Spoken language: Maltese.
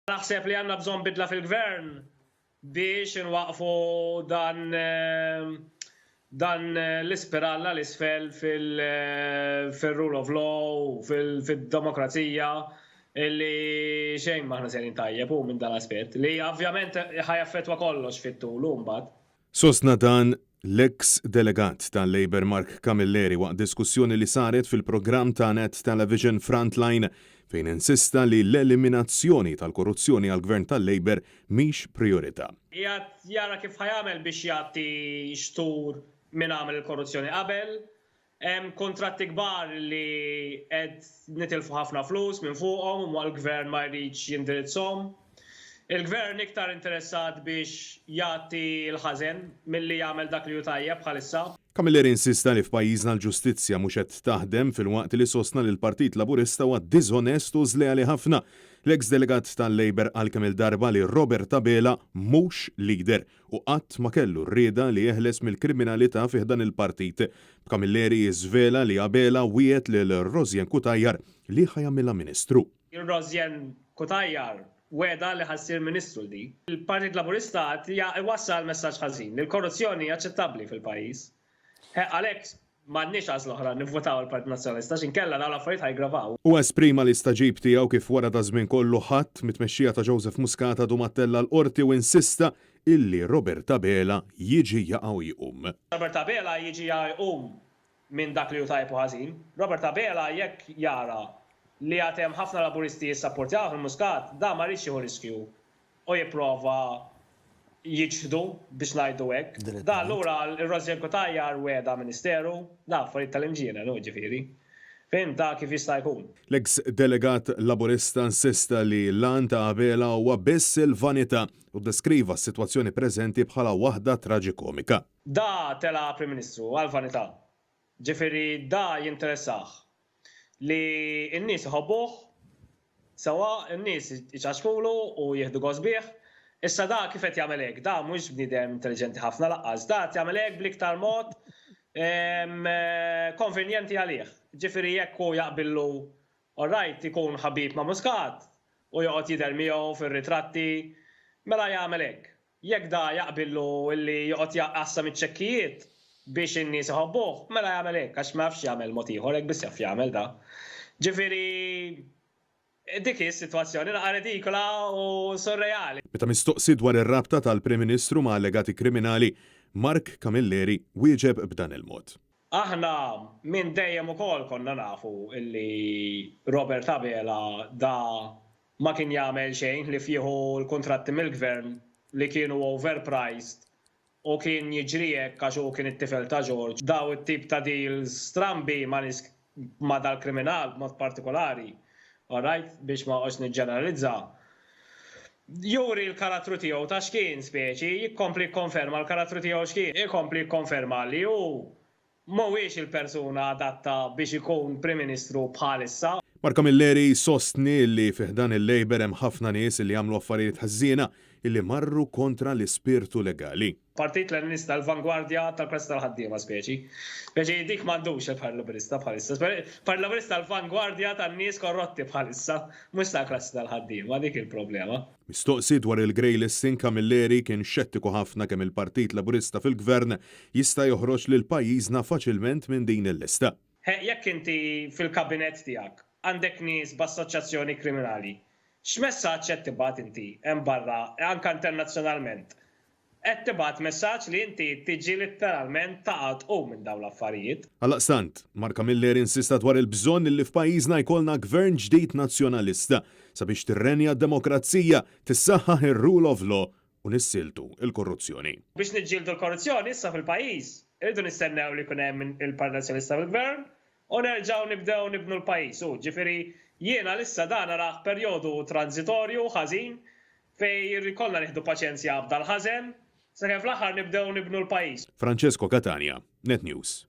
Naħseb li għandna bżonn bidla fil-gvern biex nwaqfu dan l-ispiralla l-isfel fil-rule of law, fil-demokrazija, illi xejn maħna serin tajjeb u minn dan aspett li ovvjament ħajaffettwa kollox fit-tul mbagħad. Sostna dan l-ex delegat tal-Labour Mark Camilleri waqt diskussjoni li saret fil-programm ta' Net Television Frontline fejn insista li l-eliminazzjoni tal-korruzzjoni għal-gvern tal-Labour mhix priorità. Jara kif ħajamel biex jagħti xtur minn għamel il-korruzzjoni qabel. Hemm kontratti kbar li qed nitilfu ħafna flus minn fuqhom u l-gvern ma jridx jindirizzhom. Il-gvern iktar interessat biex jagħti l-ħażen milli jagħmel dak li hu tajjeb bħalissa. Camilleri insista li f'pajjiżna l-ġustizzja mhux qed taħdem fil-waqt li sostna li l-Partit Laburista huwa diżonest u żleali ħafna. L-ex delegat tal-Labour għalkemm il-darba li Robert Abela mhux leader u qatt ma kellu rrieda li jeħles mill-kriminalità fih dan il-partit. Camilleri jiżvela li Abela wiegħed lil Rosjen Kutajjar li ħajamilha Ministru. Rosjen Kutajjar weda li ħassir Ministru di. Il-Partit Laburista wassal messaġġ ħażin li l-korruzzjoni aċċettabbli fil-pajjiż. Għalhekk m'għandniex għażla oħra nivvotaw il-Partit Nazzjonalista x'inkella dawn l-affarijiet ħajgravaw. U esprima l-istaġib tiegħu kif wara ta' żmien kollu ħadd mit-tmexxija ta' Joseph Muscat du Mattella l-qorti u insista illi Robert Abela jiġi jaqgħu jqum. Robert Abela jiġi jqum minn dak li hu tajb u ħażin. Robert Abela jekk jara li għad hemm ħafna laburisti jissapportjaw il-Muscat, da ma rridx jieħu riskju u jipprova jiġħdu biex ngħidu hekk. Da allura l-Rosjen Kutajjar weda Ministeru, da affarijiet tal-imġiena ġifieri. Fejn ta' kif jista' jkun. L-ex delegat Laburista insista li l-għan ta' Abela huwa biss il-vanità u deskriva s-sitwazzjoni preżenti bħala waħda traġikomika. Da tela Prim Ministru għal-vanità. Ġifieri da jinteressaħ li n-nies iħobbuh sewa n-nies iċaxfulu u jieħdu gosbieħ. Issa da kif qed jagħmel hekk, da mhux bniedem intelligenti ħafna laqqas, da qed jagħmel hekk bl-iktar mod konvenjenti għalih. Ġifieri jekk hu jaqbillu orajt ikun ħabib ma' Muscat u joqgħod jidher miegħu fir-ritratti, mela jagħmel hekk. Jekk da jaqbillu illi joqgħod jaqqassam iċ-ċekkijiet biex in-nies iħobbuh, mela jagħmel hekk għax ma jafx jagħmel mod ieħor hekk biss jaf jagħmel da. Ġifieri dik is-sitwazzjoni naqa' redikola u surreali. Meta mistoqsi dwar ir-rabta tal-Prim Ministru ma' allegati kriminali, Mark Camilleri wieġeb b'dan il-mod. Aħna minn dejjem ukoll konna nafu illi Robert Abela da ma kien jagħmel xejn li fieħu l-kuntratti mill-gvern li kienu overpriced u kien jiġri hekk għax hu kien it-tifel ta' George. Daw it-tip ta' deals strambi ma' dal-kriminal mod partikolari. Alright, biex ma qox niġġeneralizza. Juri l-karattru tiegħu ta' x'kien speċi, jikkompli jikkonferma l-karattru tiegħu x'kien, jikkompli jikkonferma li hu mhuwiex il-persuna adatta biex ikun Prim Ministru bħalissa. Mark Camilleri sostni li fih dan il-Labour hemm ħafna nies li jagħmlu affarijiet ħażiena illi marru kontra l-ispirtu legali. Partit Leninista l-vanguardja tal-press tal-ħaddiema speċi. Speċi dik m'għandux il-Parlaburista bħalissa. Parlaburista l-vanguardja tan-nies korrotti bħalissa, mhux tal-press tal-ħaddiema, dik il-problema. Mistoqsi dwar il-grey listing Camilleri kien xettiku ħafna kemm il-Partit Laburista fil-Gvern jista' joħroġ lil pajjiżna faċilment minn din il-lista. Jekk inti fil-kabinett tiegħek għandek nies b'assoċjazzjoni kriminali, x'messaġġ qed tibgħat inti hemm barra anke internazzjonalment? Qed tibgħat messaġġ li inti tiġi letteralment taqgħod minn dawn l-affarijiet. Għalaqstant, Mark Camilleri insista dwar il-bżonn li f'pajjiżna jkollna gvern ġdid nazzjonalista sabiex tirrenja d-demokrazija, tissaħħaħ ir-rule of law u nissiltu il-korruzzjoni. Biex niġġieldu l-korruzzjoni issa fil-pajjiż, irridu nistennew li jkun hemm il-Partit Nazzjonalista fil-Gvern u nerġgħu nibdew nibnu l-pajjiż. Ġifieri jiena issa dan naraħ perjodu transitorju ħażin fejn ikollna nieħdu paċenzja b'dal ħażen sakemm fl-aħħar nibdew nibnu l-pajjiż. Francesco Catania, Net News.